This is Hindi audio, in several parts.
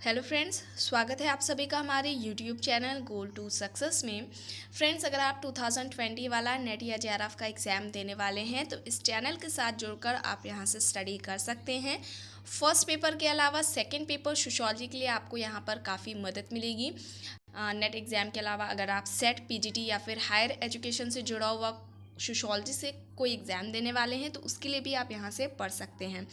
हेलो फ्रेंड्स, स्वागत है आप सभी का हमारे YouTube channel goal to success में। फ्रेंड्स, अगर आप 2020 वाला नेट या जेआरएफ का एग्ज़ाम देने वाले हैं तो इस चैनल के साथ जुड़कर आप यहां से स्टडी कर सकते हैं। फर्स्ट पेपर के अलावा सेकंड पेपर सोशियोलॉजी के लिए आपको यहां पर काफ़ी मदद मिलेगी। नेट एग्ज़ाम के अलावा अगर आप सेट पीजीटी या फिर हायर एजुकेशन से जुड़ा हुआ सोशियोलॉजी से कोई एग्ज़ाम देने वाले हैं तो उसके लिए भी आप यहाँ से पढ़ सकते हैं।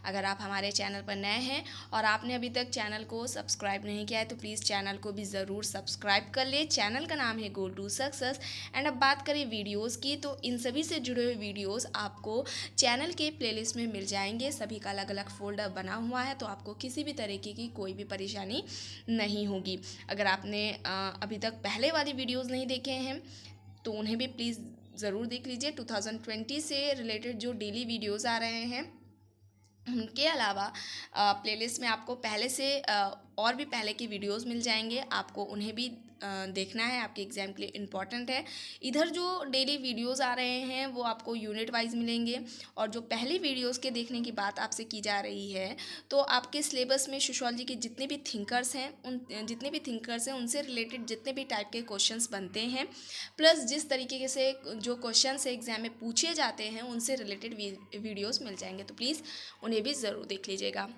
अगर आप हमारे चैनल पर नए हैं और आपने अभी तक चैनल को सब्सक्राइब नहीं किया है तो प्लीज़ चैनल को भी ज़रूर सब्सक्राइब कर ले। चैनल का नाम है गोल टू सक्सेस। एंड अब बात करें वीडियोस की तो इन सभी से जुड़े हुए वीडियोस आपको चैनल के प्लेलिस्ट में मिल जाएंगे। सभी का अलग अलग फोल्डर बना हुआ है तो आपको किसी भी तरीके की कोई भी परेशानी नहीं होगी। अगर आपने अभी तक पहले वाली वीडियोज़ नहीं देखे हैं तो उन्हें भी प्लीज़ ज़रूर देख लीजिए। 2020 से रिलेटेड जो डेली वीडियोज़ आ रहे हैं उनके अलावा प्लेलिस्ट में आपको पहले से और भी पहले की वीडियोस मिल जाएंगे। आपको उन्हें भी देखना है, आपके एग्ज़ाम के लिए इम्पॉर्टेंट है। इधर जो डेली वीडियोस आ रहे हैं वो आपको यूनिट वाइज मिलेंगे। और जो पहली वीडियोस के देखने की बात आपसे की जा रही है तो आपके सिलेबस में सोशियोलॉजी के जितने भी थिंकर्स हैं उनसे रिलेटेड जितने भी टाइप के क्वेश्चंस बनते हैं, प्लस जिस तरीके से जो क्वेश्चंस एग्ज़ाम में पूछे जाते हैं उनसे रिलेटेड वीडियोस मिल जाएंगे। तो प्लीज़ उन्हें भी ज़रूर देख लीजिएगा।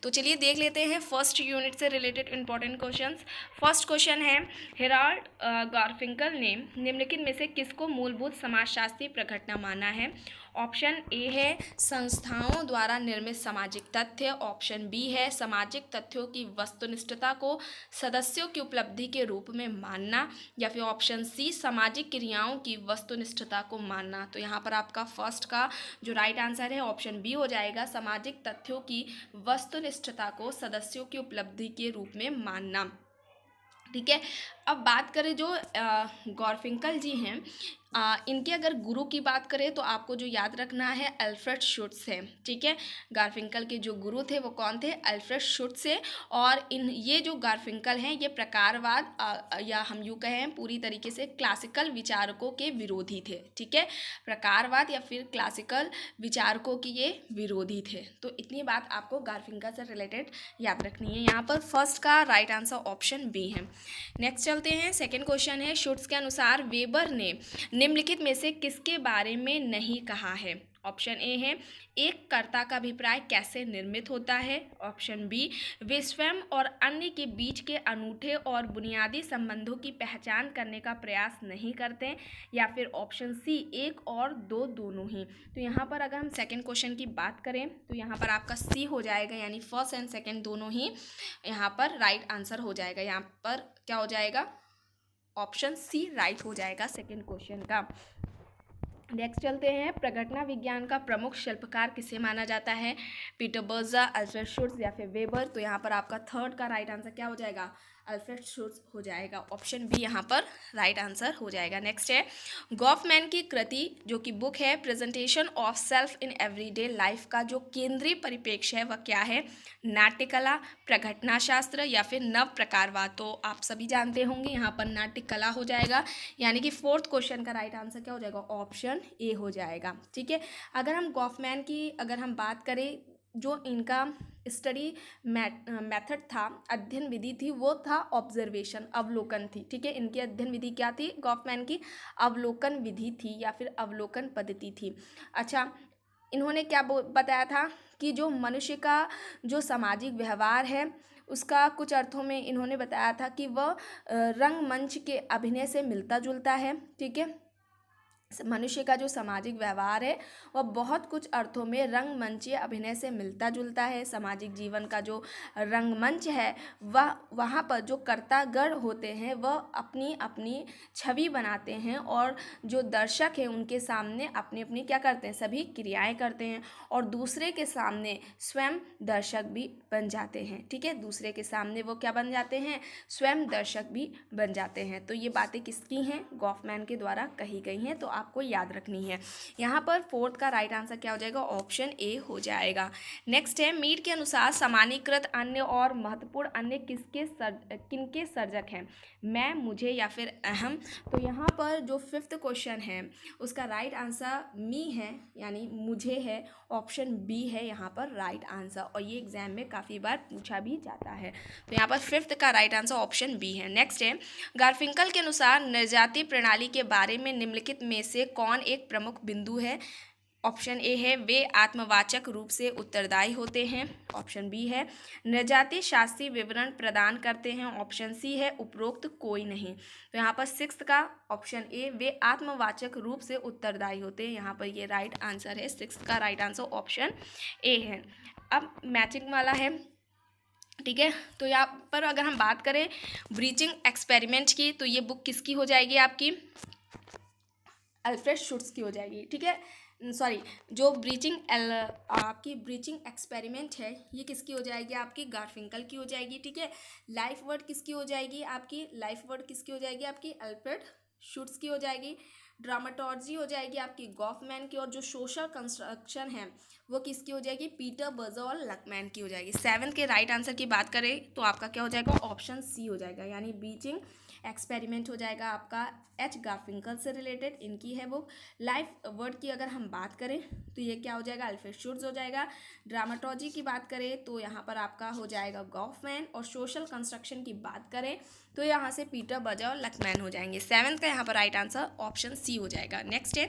तो चलिए देख लेते हैं फर्स्ट यूनिट से related important questions. First question है, हेराल्ड गारफिंकल ने निम्नलिखित में से किसको मूलभूत समाजशास्त्रीय प्रघटना माना है? ऑप्शन ए है संस्थाओं द्वारा निर्मित सामाजिक तथ्य, ऑप्शन बी है सामाजिक तथ्यों की वस्तुनिष्ठता को सदस्यों की उपलब्धि के रूप में मानना, या फिर ऑप्शन सी सामाजिक क्रियाओं की वस्तुनिष्ठता को मानना। तो यहाँ पर आपका फर्स्ट का जो राइट आंसर है ऑप्शन बी हो जाएगा, सामाजिक तथ्यों की वस्तुनिष्ठता को सदस्यों की उपलब्धि के रूप में मानना। ठीक है, अब बात करें जो गॉरफिंकल जी हैं, इनके अगर गुरु की बात करें तो आपको जो याद रखना है अल्फ्रेड शुट्स है। ठीक है, गारफिंकल के जो गुरु थे वो कौन थे? अल्फ्रेड शुट्स है। और ये जो गारफिंकल हैं ये प्रकारवाद या हम यूँ कहें पूरी तरीके से क्लासिकल विचारकों के विरोधी थे। ठीक है, प्रकारवाद या फिर क्लासिकल विचारकों के ये विरोधी थे। तो इतनी बात आपको गारफिंकल से रिलेटेड याद रखनी है। यहाँ पर फर्स्ट का राइट आंसर ऑप्शन बी है। नेक्स्ट चलते हैं, सेकेंड क्वेश्चन है, शुट्स के अनुसार वेबर ने निम्नलिखित में से किसके बारे में नहीं कहा है? ऑप्शन ए है एक कर्ता का अभिप्राय कैसे निर्मित होता है, ऑप्शन बी वे स्वयं और अन्य के बीच के अनूठे और बुनियादी संबंधों की पहचान करने का प्रयास नहीं करते, या फिर ऑप्शन सी एक और दो दोनों ही। तो यहाँ पर अगर हम सेकंड क्वेश्चन की बात करें तो यहाँ पर आपका सी हो जाएगा, यानी फर्स्ट एंड सेकंड दोनों ही यहाँ पर राइट आंसर हो जाएगा। यहाँ पर क्या हो जाएगा? ऑप्शन सी राइट हो जाएगा सेकंड क्वेश्चन का। नेक्स्ट चलते हैं, प्रघटना विज्ञान का प्रमुख शिल्पकार किसे माना जाता है? पीटर बर्जा, अल्फ्रेड शुट्स या फिर वेबर। तो यहाँ पर आपका थर्ड का राइट आंसर क्या हो जाएगा? अल्फ्रेड शुट्स हो जाएगा। ऑप्शन बी यहाँ पर राइट आंसर हो जाएगा। नेक्स्ट है, गॉफमैन की कृति जो कि बुक है presentation of self in everyday life का जो केंद्रीय परिप्रेक्ष्य है वह क्या है? नाट्यकला, प्रघटना शास्त्र या फिर नव प्रकारवाद। तो आप सभी जानते होंगे यहाँ पर नाट्यकला हो जाएगा, यानी कि फोर्थ क्वेश्चन का राइट आंसर क्या हो जाएगा? ऑप्शन ए हो जाएगा। ठीक है, अगर हम गॉफमैन की अगर हम बात करें, जो इनका स्टडी मेथड था, अध्ययन विधि थी, वो था ऑब्जर्वेशन, अवलोकन थी। ठीक है, इनकी अध्ययन विधि क्या थी? गॉफमैन की अवलोकन विधि थी या फिर अवलोकन पद्धति थी। अच्छा, इन्होंने क्या बताया था कि जो मनुष्य का जो सामाजिक व्यवहार है उसका कुछ अर्थों में इन्होंने बताया था कि वह रंगमंच के अभिनय से मिलता जुलता है। ठीक है, मनुष्य का जो सामाजिक व्यवहार है वह बहुत कुछ अर्थों में रंगमंचीय अभिनय से मिलता जुलता है। सामाजिक जीवन का जो रंगमंच है वह वहाँ पर जो कर्तागण होते हैं वह अपनी अपनी छवि बनाते हैं और जो दर्शक हैं उनके सामने अपनी अपनी क्या करते हैं? सभी क्रियाएं करते हैं और दूसरे के सामने स्वयं दर्शक भी बन जाते हैं। ठीक है, दूसरे के सामने वो क्या बन जाते हैं? स्वयं दर्शक भी बन जाते हैं। तो ये बातें किसकी हैं? गॉफमैन के द्वारा कही गई हैं। तो आपको याद रखनी है। यहाँ पर फोर्थ का राइट आंसर क्या हो जाएगा, ऑप्शन ए हो जाएगा। नेक्स्ट है, मीड के अनुसार सामान्यीकृत अन्य और महत्वपूर्ण अन्य किनके सर्जक हैं, मैं, मुझे या फिर अहम। तो यहाँ पर जो फिफ्थ क्वेश्चन है उसका राइट आंसर मी है, यानी मुझे है, ऑप्शन बी है यहाँ पर राइट आंसर, और ये एग्जाम में काफ़ी बार पूछा भी जाता है। तो यहाँ पर फिफ्थ का राइट आंसर ऑप्शन बी है। नेक्स्ट है, गारफिंकल के अनुसार निर्जातीय प्रणाली के बारे में निम्नलिखित में से कौन एक प्रमुख बिंदु है। ऑप्शन ए है, वे आत्मवाचक रूप से उत्तरदायी होते हैं। ऑप्शन बी है, निर्जातीय शास्त्रीय विवरण प्रदान करते हैं। ऑप्शन सी है, उपरोक्त कोई नहीं। तो यहाँ पर सिक्स्थ का ऑप्शन ए, वे आत्मवाचक रूप से उत्तरदायी होते हैं, यहाँ पर ये राइट आंसर है। सिक्स्थ का राइट आंसर ऑप्शन ए है। अब मैचिंग वाला है, ठीक है। तो यहाँ पर अगर हम बात करें ब्रीचिंग एक्सपेरिमेंट की, तो ये बुक किसकी हो जाएगी, आपकी अल्फ्रेड शुट्स की हो जाएगी, ठीक है। सॉरी, जो आपकी ब्रीचिंग एक्सपेरिमेंट है ये किसकी हो जाएगी, आपकी गारफिंकल की हो जाएगी, ठीक है। लाइफ वर्ड किसकी हो जाएगी, आपकी लाइफ वर्ड किसकी हो जाएगी, आपकी अल्फ्रेड शुट्स की हो जाएगी। ड्रामाटोलॉजी हो जाएगी आपकी गॉफमैन की, और जो सोशल कंस्ट्रक्शन है वो किसकी हो जाएगी, पीटर बर्जर और लकमैन की हो जाएगी। सेवन्थ के राइट आंसर की बात करें तो आपका क्या हो जाएगा, ऑप्शन सी हो जाएगा, यानी ब्रीचिंग एक्सपेरिमेंट हो जाएगा आपका एच गारफिंकल से रिलेटेड, इनकी है वो। लाइफ वर्ड की अगर हम बात करें तो ये क्या हो जाएगा, अल्फ्रेड शुट्स हो जाएगा। ड्रामाटोलॉजी की बात करें तो यहाँ पर आपका हो जाएगा गॉफमैन, और सोशल कंस्ट्रक्शन की बात करें तो यहाँ से पीटर बर्जर और लकमैन हो जाएंगे। सेवन्थ का यहाँ पर राइट आंसर ऑप्शन सी हो जाएगा। नेक्स्ट है,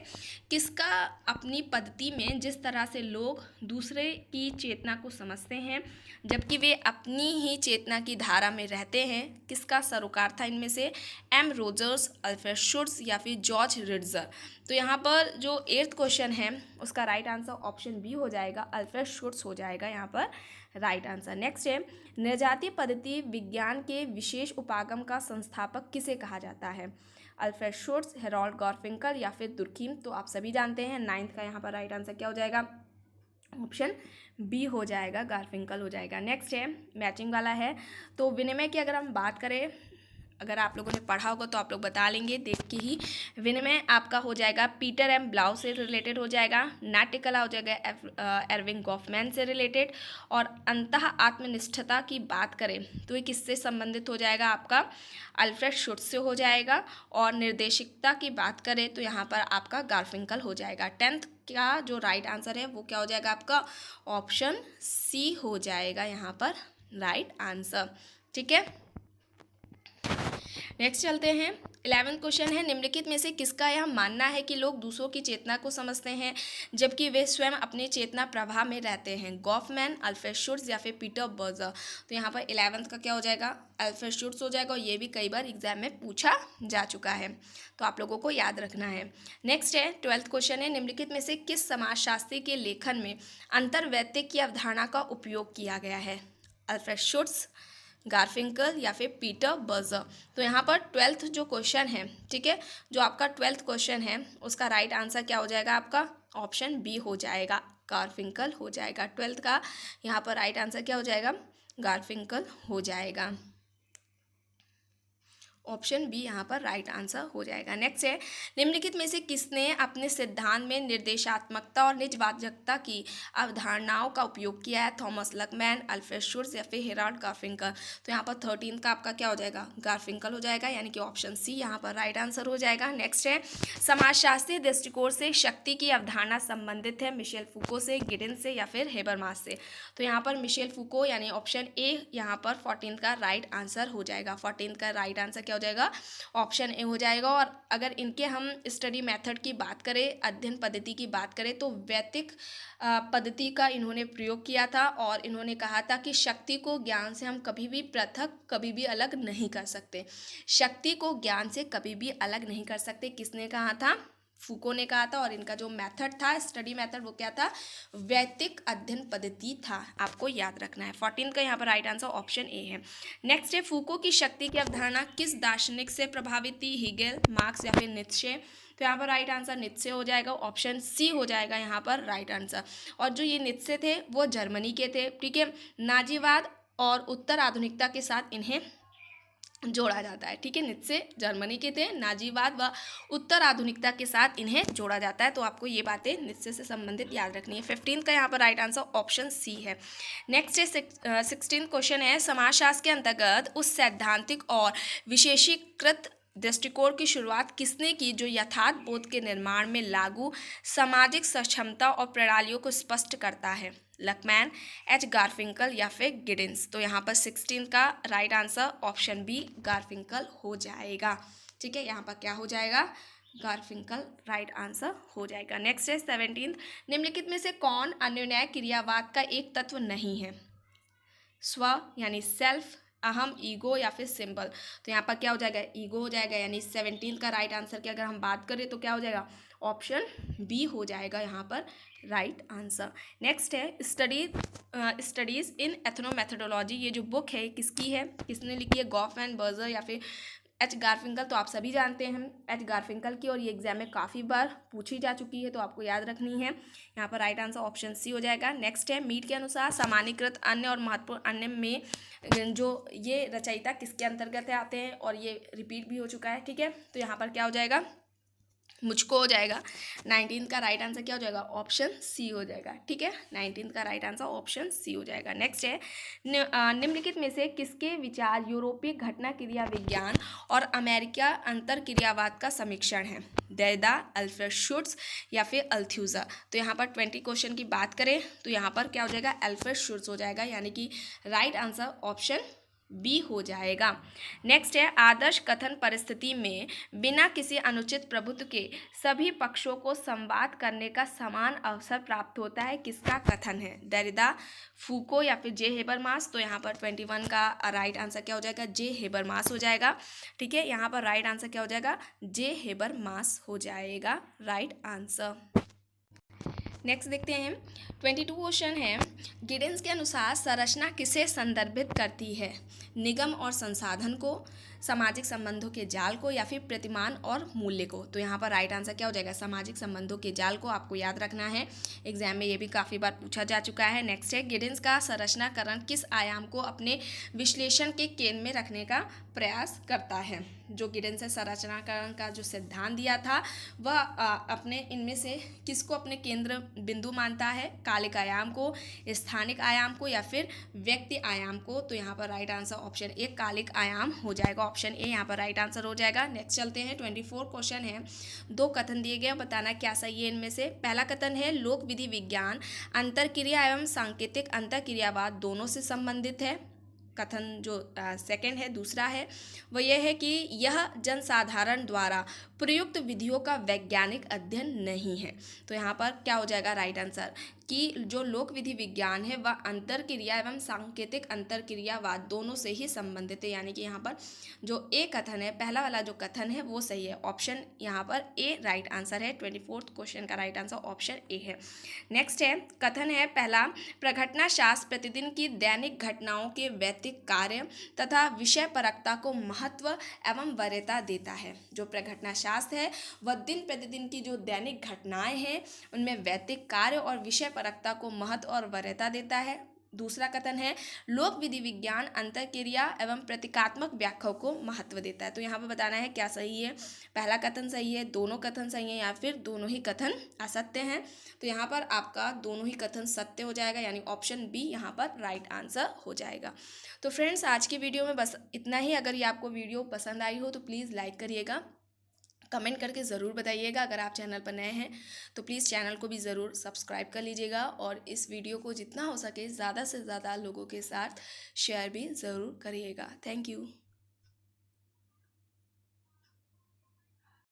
किसका अपनी पद्धति में जिस तरह से लोग दूसरे की चेतना को समझते हैं जबकि वे अपनी ही चेतना की धारा में रहते हैं, किसका सरोकार था इनमें से, एम रोजर्स, अल्फ्रेड शुट्स या फिर जॉर्ज रिट्जर। तो यहाँ पर जो एट्थ क्वेश्चन है उसका राइट आंसर ऑप्शन बी हो जाएगा, अल्फ्रेड शुट्स हो जाएगा यहाँ पर राइट आंसर। नेक्स्ट है, निर्जातीय पद्धति विज्ञान के विशेष उपागम का संस्थापक किसे कहा जाता है, अल्फ्रेड शुट्स, हेरोल्ड गारफिंकल या फिर दुर्खीम। तो आप सभी जानते हैं नाइन्थ का यहाँ पर राइट आंसर क्या हो जाएगा, ऑप्शन बी हो जाएगा, गारफिंकल हो जाएगा। नेक्स्ट है, मैचिंग वाला है। तो विनिमय की अगर हम बात करें, अगर आप लोगों ने पढ़ा होगा तो आप लोग बता लेंगे देख के ही। विनिमय आपका हो जाएगा पीटर एम ब्लाउ से रिलेटेड हो जाएगा। नाट्यकला हो जाएगा एर्विंग गॉफमैन से रिलेटेड। और अंतः आत्मनिष्ठता की बात करें तो ये किससे संबंधित हो जाएगा, आपका अल्फ्रेड शुट्स से हो जाएगा। और निर्देशिकता की बात करें तो यहाँ पर आपका गारफिंकल हो जाएगा। टेंथ का जो राइट आंसर है वो क्या हो जाएगा, आपका ऑप्शन सी हो जाएगा यहाँ पर राइट आंसर, ठीक है। नेक्स्ट चलते हैं, 11th क्वेश्चन है, निम्नलिखित में से किसका यह मानना है कि लोग दूसरों की चेतना को समझते हैं जबकि वे स्वयं अपने चेतना प्रवाह में रहते हैं, गॉफमैन, अल्फ्रेड शुट्स या फिर पीटर बर्जर। तो यहाँ पर 11th का क्या हो जाएगा, अल्फ्रेड शुट्स हो जाएगा, और ये भी कई बार एग्जाम में पूछा जा चुका है, तो आप लोगों को याद रखना है। नेक्स्ट है 12th क्वेश्चन है, निम्नलिखित में से किस समाजशास्त्री के लेखन में अंतर्वैयक्तिक की अवधारणा का उपयोग किया गया है, अल्फ्रेड शुट्स, गारफिंकल या फिर पीटर बर्जर। तो यहाँ पर 12th जो क्वेश्चन है, ठीक है, जो आपका 12th क्वेश्चन है उसका राइट आंसर क्या हो जाएगा, आपका ऑप्शन बी हो जाएगा, गारफिंकल हो जाएगा। 12th का यहाँ पर राइट आंसर क्या हो जाएगा, गारफिंकल हो जाएगा, ऑप्शन बी यहाँ पर राइट आंसर हो जाएगा। नेक्स्ट है, निम्नलिखित में से किसने अपने सिद्धांत में निर्देशात्मकता और निजवाचकता की अवधारणाओं का उपयोग किया है, थॉमस लकमैन, अल्फ्रेड शुट्स या फिर हेरोल्ड गारफिंकल। तो यहाँ पर 13th का आपका क्या हो जाएगा, गारफिंकल हो जाएगा, यानी कि ऑप्शन सी यहाँ पर राइट आंसर हो जाएगा। नेक्स्ट है, समाजशास्त्रीय दृष्टिकोण से शक्ति की अवधारणा संबंधित है मिशेल फूको से, गिडिन से या फिर हेबरमास से। तो यहाँ पर मिशेल फूको यानी ऑप्शन ए यहाँ पर 14th का राइट आंसर हो जाएगा। 14th का राइट आंसर हो जाएगा, ऑप्शन ए हो जाएगा। और अगर इनके हम स्टडी मेथड की बात करें, अध्ययन पद्धति की बात करें, तो वैदिक पद्धति का इन्होंने प्रयोग किया था, और इन्होंने कहा था कि शक्ति को ज्ञान से हम कभी भी पृथक, कभी भी अलग नहीं कर सकते, शक्ति को ज्ञान से कभी भी अलग नहीं कर सकते। किसने कहा था, फूको ने कहा था। और इनका जो मेथड था, स्टडी मेथड, वो क्या था, वैदिक अध्ययन पद्धति था, आपको याद रखना है। 14 का यहाँ पर राइट आंसर ऑप्शन ए है। नेक्स्ट है, फूको की शक्ति की अवधारणा किस दार्शनिक से प्रभावित थी, हीगेल, मार्क्स या फिर नीत्शे। तो यहाँ पर राइट आंसर नीत्शे हो जाएगा, ऑप्शन सी हो जाएगा यहाँ पर राइट आंसर। और जो ये नीत्शे थे वो जर्मनी के थे, ठीक है। नाजीवाद और उत्तर आधुनिकता के साथ इन्हें जोड़ा जाता है। ठीक है, नीत्शे जर्मनी के थे, नाजीवाद व उत्तर आधुनिकता के साथ इन्हें जोड़ा जाता है। तो आपको ये बातें नीत्शे से संबंधित याद रखनी है। 15 का यहाँ पर राइट आंसर ऑप्शन सी है। नेक्स्ट है 16 क्वेश्चन है, समाजशास्त्र के अंतर्गत उस सैद्धांतिक और विशेषीकृत दृष्टिकोण की शुरुआत किसने की जो यथार्थ बोध के निर्माण में लागू सामाजिक सक्षमता और प्रणालियों को स्पष्ट करता है? लकमैन, एच गारफिंकल या फिर गिडिंस? तो यहाँ पर 16 का राइट आंसर ऑप्शन बी गारफिंकल हो जाएगा। ठीक है, यहाँ पर क्या हो जाएगा? गारफिंकल राइट आंसर हो जाएगा। नेक्स्ट है 17, निम्नलिखित में से कौन अन्योन्याय क्रियावाद का एक तत्व नहीं है? स्व यानी सेल्फ, अहम, ईगो या फिर सिंबल? तो यहाँ पर क्या हो जाएगा? ईगो हो जाएगा। यानी 17 का राइट आंसर की अगर हम बात करें तो क्या हो जाएगा? ऑप्शन बी हो जाएगा यहाँ पर राइट आंसर। नेक्स्ट है स्टडीज इन एथनोमेथोडोलॉजी। ये जो बुक है किसकी है, किसने लिखी है? गॉफ एंड बर्जर या फिर एच गारफिंकल? तो आप सभी जानते हैं एच गारफिंकल की, और ये एग्जाम में काफ़ी बार पूछी जा चुकी है, तो आपको याद रखनी है। यहाँ पर राइट आंसर ऑप्शन सी हो जाएगा। नेक्स्ट है मीट के अनुसार सामान्यीकृत अन्य और महत्वपूर्ण अन्य में जो ये रचयिता किसके अंतर्गत आते हैं, और ये रिपीट भी हो चुका है। ठीक है, तो यहाँ पर क्या हो जाएगा? मुझको हो जाएगा। 19 का राइट आंसर क्या हो जाएगा? ऑप्शन सी हो जाएगा। ठीक है, 19 का राइट आंसर ऑप्शन सी हो जाएगा। नेक्स्ट है निम्नलिखित में से किसके विचार यूरोपीय घटना क्रिया विज्ञान और अमेरिका अंतर क्रियावाद का समीक्षण है? देरदा, अल्फ्रेड शुट्ज या फिर अल्थ्यूजर? तो यहाँ पर 20 क्वेश्चन की बात करें तो यहाँ पर क्या हो जाएगा? अल्फ्रेड शुट्ज हो जाएगा, यानी कि राइट आंसर ऑप्शन बी हो जाएगा। नेक्स्ट है आदर्श कथन परिस्थिति में बिना किसी अनुचित प्रभुत्व के सभी पक्षों को संवाद करने का समान अवसर प्राप्त होता है, किसका कथन है? देरिदा, फूको या फिर जे हेबरमास? तो यहाँ पर 21 का राइट आंसर क्या हो जाएगा? जे हेबरमास हो जाएगा। ठीक है, यहाँ पर राइट आंसर क्या हो जाएगा? जे हेबरमास हो जाएगा राइट आंसर। नेक्स्ट देखते हैं 22 क्वेश्चन है, गिडेंस के अनुसार संरचना किसे संदर्भित करती है? निगम और संसाधन को, सामाजिक संबंधों के जाल को या फिर प्रतिमान और मूल्य को? तो यहाँ पर राइट आंसर क्या हो जाएगा? सामाजिक संबंधों के जाल को आपको याद रखना है, एग्जाम में ये भी काफ़ी बार पूछा जा चुका है। नेक्स्ट है गिडेंस का संरचनाकरण किस आयाम को अपने विश्लेषण के केंद्र में रखने का प्रयास करता है? जो गिडेंस है संरचनाकरण का जो सिद्धांत दिया था वह अपने इनमें से किसको अपने केंद्र बिंदु मानता है? कालिक आयाम को, स्थानिक आयाम को या फिर व्यक्ति आयाम को? तो यहाँ पर राइट आंसर ऑप्शन ए कालिक आयाम हो जाएगा। ऑप्शन ए यहाँ पर राइट आंसर हो जाएगा। नेक्स्ट चलते हैं 24 क्वेश्चन है, दो कथन दिए गए, बताना क्या सही है इनमें से। पहला कथन है लोक विधि विज्ञान अंतरक्रिया एवं सांकेतिक अंतरक्रियावाद दोनों से संबंधित है। कथन जो सेकंड है, दूसरा है, वह यह है कि यह जनसाधारण द्वारा प्रयुक्त विधियों का वैज्ञानिक अध्ययन नहीं है। तो यहाँ पर क्या हो जाएगा राइट आंसर कि जो लोक विधि विज्ञान है वह अंतरक्रिया एवं सांकेतिक अंतरक्रियावाद दोनों से ही संबंधित है, यानी कि यहाँ पर जो ए कथन है, पहला वाला जो कथन है वो सही है। ऑप्शन यहाँ पर ए राइट आंसर है। 24 क्वेश्चन का राइट आंसर ऑप्शन ए है। नेक्स्ट है कथन है पहला, प्रघटना शास्त्र प्रतिदिन की दैनिक घटनाओं के वैयक्तिक कार्य तथा विषय परकता को महत्व एवं वरीयता देता है। जो प्रघटना शास्त्र है वह दिन प्रतिदिन की जो दैनिक घटनाएं हैं उनमें वैयक्तिक कार्य और विषय परकता को महत्व और वरीयता देता है। दूसरा कथन है लोक विधि विज्ञान अंतरक्रिया एवं प्रतीकात्मक व्याख्याओं को महत्व देता है। तो यहाँ पर बताना है क्या सही है, पहला कथन सही है, दोनों कथन सही है या फिर दोनों ही कथन असत्य हैं? तो यहाँ पर आपका दोनों ही कथन सत्य हो जाएगा, यानी ऑप्शन बी यहाँ पर राइट आंसर हो जाएगा। तो फ्रेंड्स आज की वीडियो में बस इतना ही। अगर ये आपको वीडियो पसंद आई हो तो प्लीज़ लाइक करिएगा, कमेंट करके ज़रूर बताइएगा। अगर आप चैनल पर नए हैं तो प्लीज़ चैनल को भी ज़रूर सब्सक्राइब कर लीजिएगा, और इस वीडियो को जितना हो सके ज़्यादा से ज़्यादा लोगों के साथ शेयर भी ज़रूर करिएगा। Thank you.